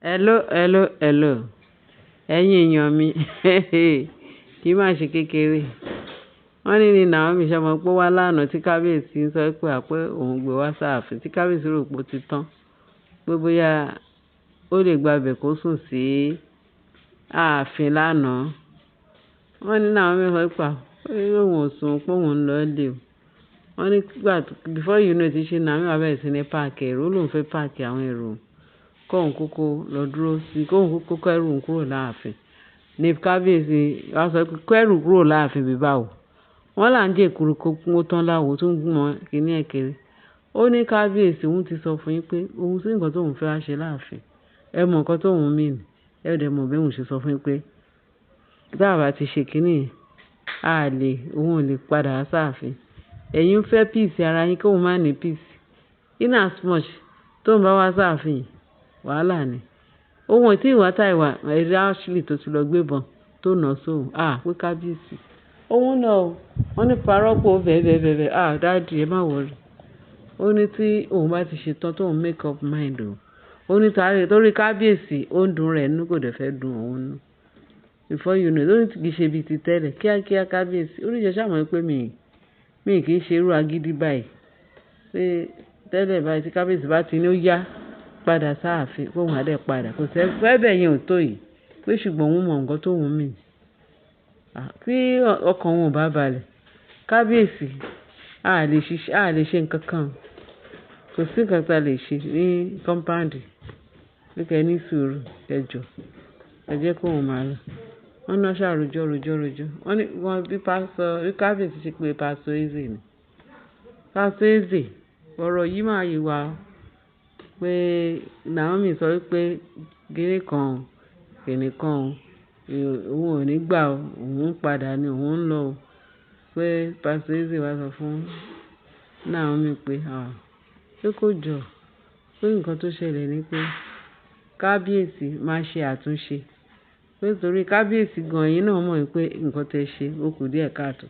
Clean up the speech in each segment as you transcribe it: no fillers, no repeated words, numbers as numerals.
Hello. Ẹ̀yin èèyàn mi, kì í má ṣe kékeré. Wọ́n ní Naomi ṣe mọ̀ pé ó wá lánàá tí kábíyèsí ń sọ pé àpé òun gbé wá sáàfin tí kábíyèsí rò pé ó ti tán. Pé bóyá ó lè gba ibẹ̀ kó sùn sí ààfin lánàá. Wọ́n ní Naomi sọ pé òun ò sùn pé òun ń lọ ilé o. Wọ́n ní before you know ti ṣe Naomi wá bẹ̀rẹ̀ sí ní páàkì ẹ̀rù. Ó lóun fẹ́ páàkì àwọn ẹrù kóun kúkú lọ dúró sí kóun kúkú kẹ́rù kúrò láàfin. Ní kábíyèsí wá sọ pé kẹ́rù kúrò láàfin bí báwo. Wọ́n là ń jẹ́ èkuru kó tán láwo tó ń gún wọn kíní ẹ̀kẹ́rẹ́. Ó ní kábíyèsí òun ti sọ fún yín pé òun sí nǹkan tóun fẹ́ wá ṣe láàfin. Ẹ mọ̀ nǹkan tóun mean. Ẹ dẹ̀ mọ̀ bí òun ṣe sọ fún yín pé tá a bá ti ṣe kíní òun ò lè padà sáàfin. Ẹ̀yin fẹ́ peace ara yín kóun má ní peace. In as much tóun bá wá sáàfin wàhálà ni. Ohun tí ìwà tá ìwà ẹ̀rí Ashley tó ti lọ gbébọn tó nà sóhun. Pé kábíyèsí. Òun náà o. Wọ́n ní parọ́pò bẹ́ẹ̀. Daddy ẹ má worry. Ó ní tí òun bá ti ṣe tán tóun make up mind o. Ó ní torí kábíyèsí ó ń dùn rẹ̀ nínú kò dẹ̀ fẹ́ dùn òun nú. Before you know, ó ní kì í ṣe bíi ti tẹ́lẹ̀. Kíákíá kábíyèsí. Ó ní jẹ́ ṣàmọ́ pé mi kì í ṣe irú agídí báyìí. Pé tẹ́lẹ̀ báyìí tí kábíyèsí bá ti ní ó yá padà sáàfin kóun á dẹ̀ padà. Kò sẹ́ fẹ́ bẹ̀ yẹn ò tó yìí. Pé ṣùgbọ́n òun mọ̀ nǹkan tóun mean. Tí ọkàn òun ò bá balẹ̀. Kábíyèsí a lè ṣe nǹkan kan. Kò sí nǹkan tí a lè ṣe ní compound. Bí kẹ́ ní sùúrù ẹ jọ̀ọ́. Ẹ jẹ́ kóun máa lọ. Wọ́n náà ṣàròjọ́. Wọ́n ní bí kábíyèsí ṣe pé Pastor Eze ni. Pastor Eze ọ̀rọ̀ yìí máa yí wa pé Naomi sọ wípé kíní kan òun ò ní gbà o. Òun ń padà ni òun ń lọ o. Pé Pastor Eze wá sọ fún Naomi pé pé kó jọ. Pé nǹkan tó ṣẹlẹ̀ ni pé kábíyèsí máa ṣe àtúnṣe. Pé torí kábíyèsí gan yín náà mọ̀ pé nǹkan tẹ́ ṣe ó kù díẹ̀ káàtó.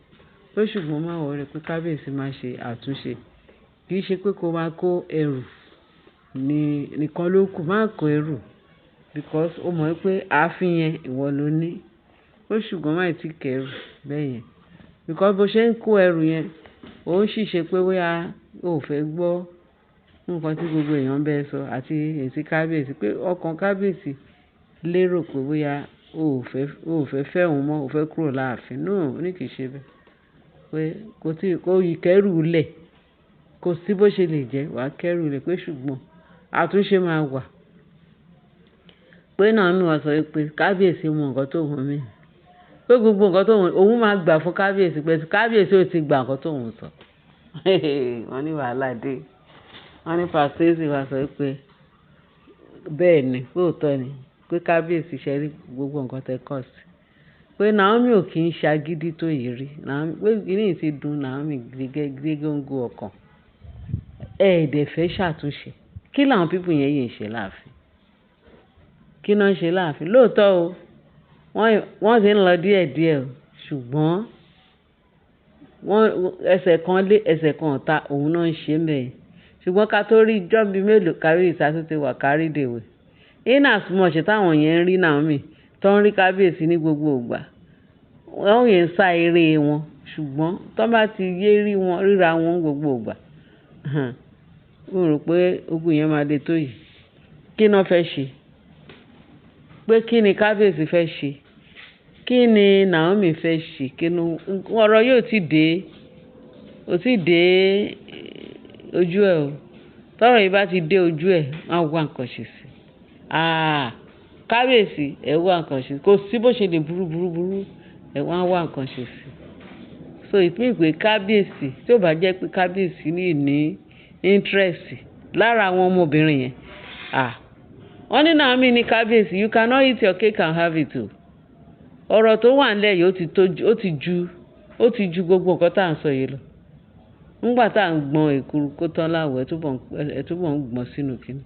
Pé ṣùgbọ́n má worry pé kábíyèsí máa ṣe àtúnṣe. Kì í ṣe pé kó máa kó ẹrù nìkan ló kù. Má kó ẹrù because ó mọ̀ pé ààfin yẹn ìwọ ló ní. Pé ṣùgbọ́n má tí kẹ́rù bẹ́ẹ̀ yẹn. Because bó ṣe ń kó ẹrù yẹn ó ń ṣìṣe pé bóyá ó fẹ́ gbọ́ nǹkan tí gbogbo èèyàn bẹ́ẹ̀ sọ àti èsì kábíyèsí. Pé ọkàn kábíyèsí lérò pé bóyá ó fẹ́ òun mọ́ ó fẹ́ kúrò láàfin. No, ó ní kì í ṣe bẹ́ẹ̀. Pé kó yí kẹ́rù lẹ̀. Kò sí bó ṣe lè jẹ́ wàá kẹ́rù lẹ̀ pé ṣùgbọ́n àtúnṣe máa wà. Pé náà nù wá sọ pé kábíyèsí mọ nǹkan tóun mean. Pé gbogbo nǹkan òun máa gbà fún kábíyèsí pé kábíyèsí ò ti gbà nǹkan tóun sọ. Wọ́n ní wàhálà dé. Wọ́n ní Pastor Eze wá sọ pé bẹ́ẹ̀ ni pé òótọ́ ni pé kábíyèsí ṣe rí gbogbo nǹkan tẹ́ kọ̀ sí. Pé Naomi ò kì í ṣagídí tó yìí rí. Pé kíní ti dùn Naomi gẹ́gẹ́ góńgó ọkàn. Dẹ̀ fẹ́ ṣàtúnṣe. Kí làwọn pípù yẹn yìí ń ṣe láàfin? Kí náà ń ṣe láàfin? Lóòótọ́ o, wọ́n ti ń lọ díẹ̀díẹ̀ o. Ṣùgbọ́n ẹsẹ̀ kan lé ẹsẹ̀ kan ọ̀tá òun náà ń ṣe mẹ́ẹ̀. Ṣùgbọ́n ká tó rí jọ́bí mélòó kárí ìsásí ti wà kárí dèwé. In as much táwọn yẹn ń rí Naomi tó ń rí kábíyèsí ní gbogbo ìgbà. Wọ́n yẹn ń sá eré wọn. Ṣùgbọ́n tó bá ti yé ríra wọn gbogbo ìgbà. Mo rò pé ogun yẹn máa le tó yìí. Kí náà fẹ́ ṣe? Pé kí ni kábíyèsí fẹ́ ṣe? Kí ni Naomi fẹ́ ṣe? Ọ̀rọ̀ yóò ti dé ojú ẹ̀ o. Tọ́rọ̀ yìí bá ti dé ojú ẹ̀, wọ́n á wá nǹkan ṣe sí. Kábíyèsí ẹ̀ wá nǹkan ṣe. Kò sí bó ṣe lè burú ẹ̀ wọ́n á wá nǹkan ṣe sí. So ìpín ìpè kábíyèsí tí ò bá jẹ́ pé kábíyèsí ní interest lára àwọn ọmọbìnrin yẹn. Wọ́n ní Naomi ní kábíyèsí you cannot eat your cake and have it o. Ọ̀rọ̀ tó wà nílẹ̀ yìí ó ti ju gbogbo nǹkan tá à ń sọ yìí lọ. Nígbà tá à ń gbọ́n èkuru kó tán láwọ̀ ẹ túbọ̀ ń gbọ́n sínú kíní.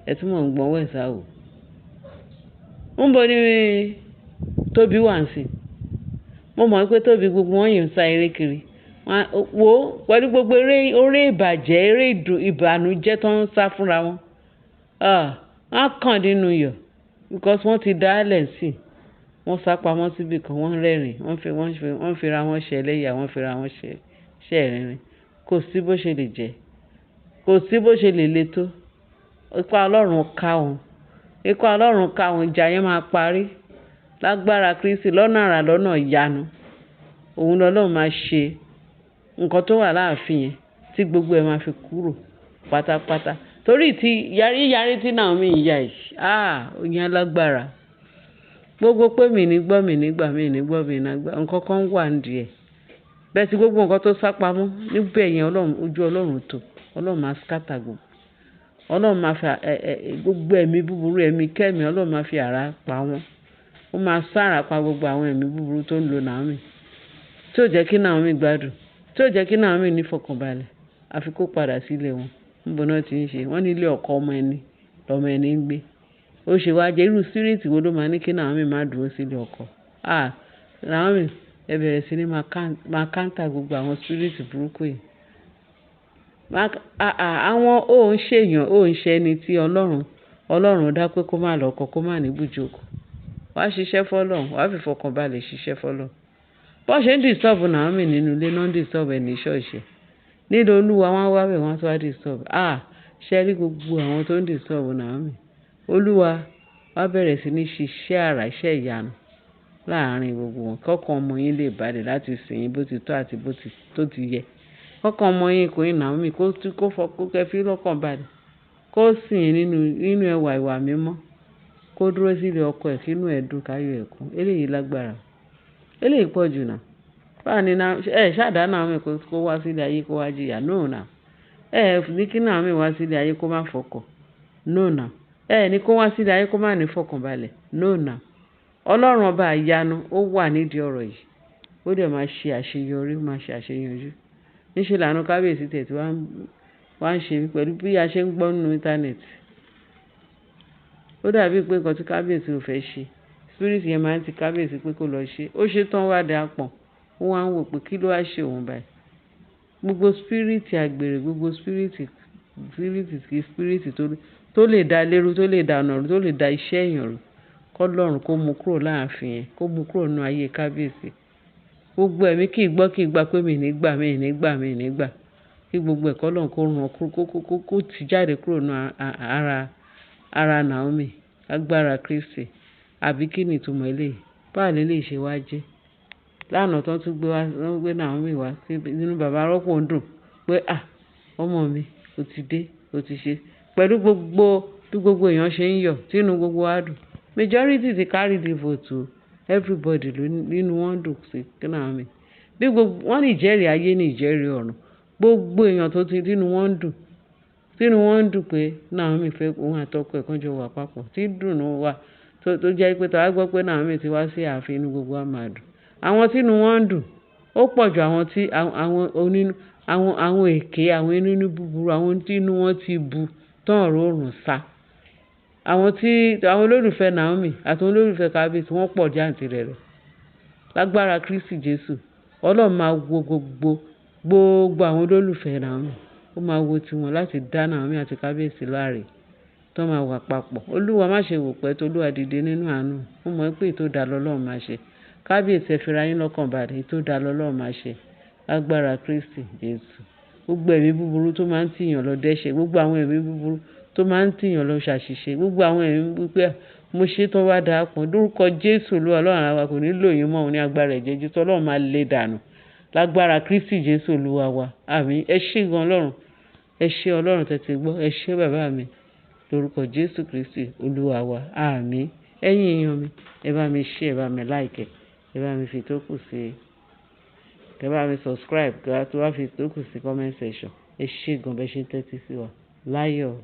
Ẹ túbọ̀ ń gbọ́n wẹ̀sà o. Níbo ni Tóbi wà ń sìn? Mo mọ̀ pé Tóbi gbogbo wọn yìí ń sá eré kiri. Wo pẹ̀lú gbogbo eré ìbàjẹ́ eré ìbànújẹ́ tó ń sá fúnra wọn. wọ́n á kàn nínú iyọ̀ because wọ́n ti dá lẹ̀ sí i. Wọ́n sá pamọ́ síbì kan, wọ́n rẹ́rìn, wọ́n fira wọn ṣe ẹlẹ́yà, wọ́n fira wọn ṣe ẹ̀rín. Kò sí bó ṣe lè jẹ́, kò sí bó ṣe lè le tó. Ipá Ọlọ́run ká wọn, ipá Ọlọ́run ká wọn, ìjà yẹn máa parí lágbára Kristi lọ́nà àrà lọ́nà ìyanu. Òun lọ́lọ́run máa ṣe nǹkan tó wà láàfin yẹn tí gbogbo ẹ̀ máa fi kúrò pátápátá. Torí tí yárí tí Naomi ìyá yìí, ó yẹn lágbára. Gbogbo pé mi ní gbọ́, mi ní gbà, mi ní gbọ́, mi ní gbà, nǹkan kan wà nídìí ẹ̀. Bẹ́ẹ̀ tí gbogbo nǹkan tó sápamọ́ níbẹ̀ yẹn ojú Ọlọ́run tó, Ọlọ́run máa scatter gbogbo. Ọlọ́run máa fi gbogbo ẹ̀mí búburú, ẹ̀mí kẹ́mi, Ọlọ́run máa fi àrá pa wọ́n. Ó máa sára pa gbogbo àwọn ẹ̀mí búburú tó ń lo Naomi, tí ò jẹ́ kí Naomi gbádùn, tí ò jẹ́ kí Naomi ní fọkànbalẹ̀. Àfi kó padà sílé wọn. Níbo náà ti ń ṣe? Wọ́n ní ilé ọkọ ọmọ ẹni lọmọ ẹni ń gbé. Ó ṣe wá jẹ́ irú spirit wo ló máa ní kí Naomi má dúró sílé ọkọ? Naomi, ẹ bẹ̀rẹ̀ sí ní máa counter gbogbo àwọn spirit burúkú yìí. Àwọn ò ń ṣèyàn, ò ń ṣe ẹni tí Ọlọ́run dá pé kó má lọ́kọ, kó má ní ibùjókòó. Wàá ṣiṣẹ́ fọ́lọ́run, wàá fi fọkànbalẹ̀ ṣiṣẹ́ fọ́lọ́run. Bó ṣe ń disturb Naomi nínú ilé náà ń disturb ẹ̀ ní ṣọ́ọ̀ṣì. Nílò Olúwa wọ́n wá bẹ̀ wọ́n tó wá disturb. Ṣe rí gbogbo àwọn tó ń disturb Naomi. Olúwa wá bẹ̀rẹ̀ sí ní ṣiṣẹ́ àrà iṣẹ́ ìyanu láàárín gbogbo wọn. Kọ́kàn ọmọ yín lè balẹ̀ láti sìn yín bó ti tọ́ àti bó ti yẹ. Kọ́kàn ọmọ yín kò ní Naomi kó kẹfí lọ́kàn balẹ̀. Kó sìn nínú ẹwà ìwà mímọ́. Kó dúró sílé ọkọ ẹ̀ kínú ẹ̀ dùn káyọ̀ ẹ̀ kún. Eléyìí lágbára. Eléyìí pọ̀ jù náà. Báwo ni ṣáàdá Naomi kó wá sílé ayé kó wá jìyà? No now. Ní kí Naomi wá sílé ayé kó má fọkọ? No now. Ní kó wá sílé ayé kó má ní fọkànbalẹ̀? No now. Ọlọ́run ọba ìyanu ó wà nídìí ọ̀rọ̀ yìí. Ó dẹ̀ máa ṣe àṣeyọrí, máa ṣe àṣeyanjú. Níṣẹ́ lànà kábíyèsí tẹ̀ tí wá ń ṣe pẹ̀lú bí a ṣe ń gbọ́ nínú íńtánẹ́ẹ̀tì. Ó dàbí pé nǹkan tí kábíyèsí ò fẹ́ ṣe. Spirit yẹn máa ń ti kábíyèsí pé kó lọ ṣe. Ó ṣe tán wá dà pọ̀. Ó wá ń wò pé kí ló wá ṣe òun báyìí. Gbogbo spirit àgbèrè, gbogbo spirit tó lè dá lérú, tó lè dá ọ̀nà rú, tó lè dá iṣẹ́ èèyàn rú. Kọ́lọ́run kó mú kúrò láàfin yẹn, kó mú kúrò nínú ayé kábíyèsí. Gbogbo ẹ̀mí kì í gbà pé mi ní gbà. Kí gbogbo ẹ̀ kọ́lọ́run kó run kó ti jáde kúrò nínú ara Naomi. Agbára Kristi. Àbí kí ni ìtumọ̀ eléyìí? Báwo lè ṣe wá jẹ́? Lánàá tán tún gbé Naomi wá nínú bàbá rọ́pò ń dùn pé ọmọ mi ó ti dé, ó ti ṣe. Pẹ̀lú bí gbogbo èèyàn ṣe ń yọ̀, tínú gbogbo wa dùn. Majority ti carry the vote o. Everybody nínú wọn dùn sí Naomi. Bí gbogbo wọn ní ìjẹ́rìí ayé ní ìjẹ́rìí ọ̀run. Gbogbo èèyàn tó ti tínú wọn dùn. Tínú wọn dùn pé Naomi fẹ́ òun àtọkọ ẹ̀ kan jọ wà papọ̀. Tí dùnnú wà tó jẹ́ pé tá a gbọ́ pé Naomi ti wá sí ààfin inú gbogbo wa máa dùn. Àwọn tínú wọn dùn ó pọ̀ ju àwọn tí àwọn èké, àwọn inú búburú, àwọn tínú wọn ti bu tán ọ̀rọ̀ òrùn sá. Àwọn olólùfẹ́ Naomi àti olólùfẹ́ kábíyèsí wọ́n pọ̀ jàǹtìrẹrẹ. Lágbára Kristi Jésù, Ọlọ́run máa wo gbogbo àwọn olólùfẹ́ Naomi. Ó máa wo tiwọn láti dá Naomi àti kábíyèsí láre tó máa wà papọ̀. Olúwa má ṣe wò pẹ́ tó Olúwa dìde nínú àánú. Ó mọ̀ pé ètò dá lọ́lọ́run máa ṣe. Kábíyèsí ẹ fira yín lọ́kàn balẹ̀, ètò dá lọ́lọ́run máa ṣe. Lágbára Kristi Jésù. Gbogbo ẹ̀mí búburú tó máa ń tìyàn lọ dẹ́ṣẹ̀, gbogbo àwọn ẹ̀mí búburú tó máa ń tìyàn lọ ṣàṣìṣe, gbogbo àwọn ẹ̀mí pípẹ́ mo ṣe tán wá dà pọ̀. Lórúkọ Jésù Olúwa Ọlọ́run àwa kò ní lò yín mọ́ òun ní agbára ẹ̀jẹ̀ Jésù. Ọlọ́run máa lé dànù. Lágbára Kristi Jésù Olúwa wa. Àmín. Ẹ ṣé gan Ọlọ́run. Ẹ ṣé Ọlọ́run tẹ́tí gbọ́. Ẹ ṣé bàbá mi. Lórúkọ Jésù Kristi Olúwa wa. Àmín. Ẹ̀yin èèyàn mi, ẹ bá mi share, ẹ bá mi like, ẹ bá mi fi tó kù sí, ẹ bá mi subscribe, kí wá tó wá fi tó kù sí comment section. Ẹ ṣé gan bẹ́ẹ̀ ṣe ń tẹ́tí sí wa. Láyọ̀.